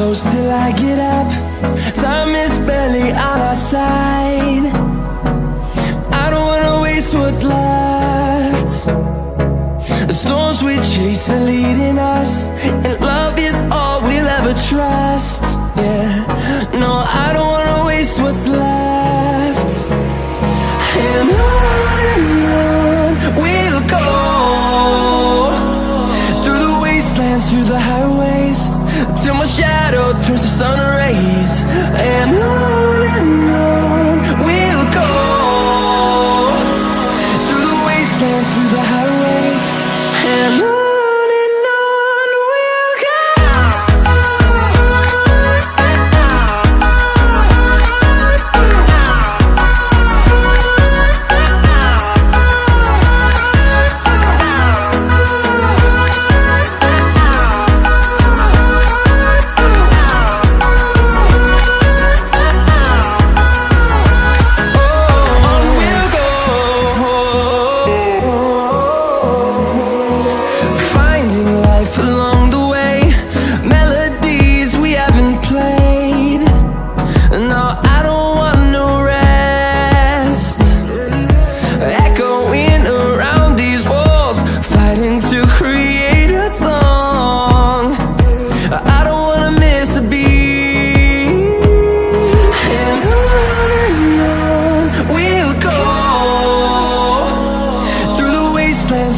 close till I get up. Time is barely on our side. I don't wanna waste what's left. The storms we chase are leading us, and love is all we'll ever trust. Yeah, no, I don't wanna waste what's left. And on we'll go, through the wastelands, through the highways, till my shadow turns to sun rays. And on we'll go, through the wastelands, through the highways, and on.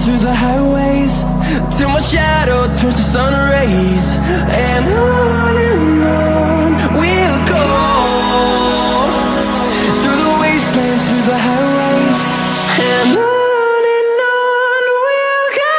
Through the highways, till my shadow turns to sun rays. And on we'll go, through the wastelands, through the highways, and on we'll go.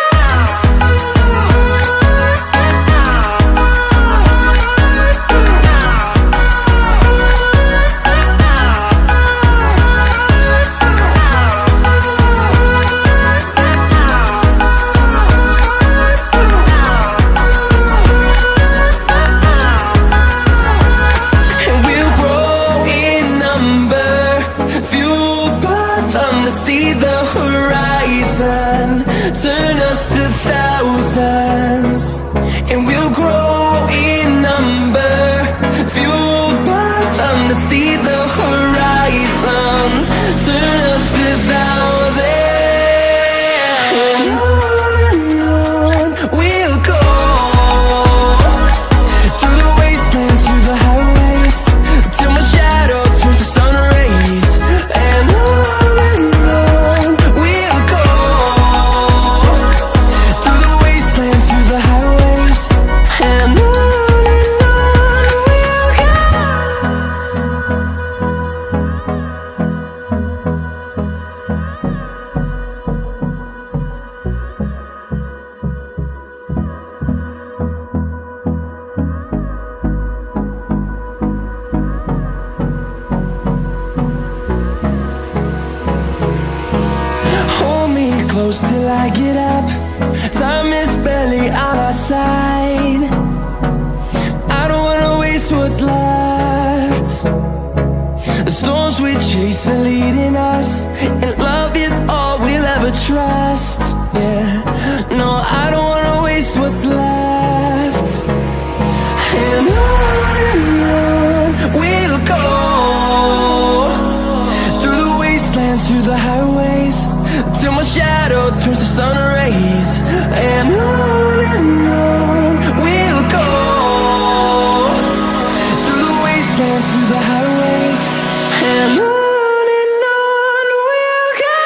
See the horizon, turn us to thousands, and we'll grow in number, fueled by them. To see the horizon, turn us to thousands, and on we'll go, through the wastelands, through the highways, till my shadow turns to sun rays. And close till I get up. Time is barely on our side. I don't wanna waste what's left. The storms we chase are leading us, and love is all we'll ever trust. Yeah, no, I don't wanna waste what's left. And on we'll go, through the wastelands, through the highways, till my shadow turns to sun rays. And on we'll go, through the wastelands, through the highways, and on. We'll go.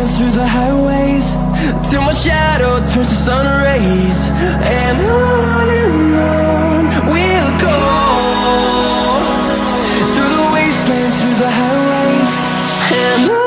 wastelands, through the highways, till my shadow turns to sun rays. And on we'll go, through the wastelands, through the highways, and on.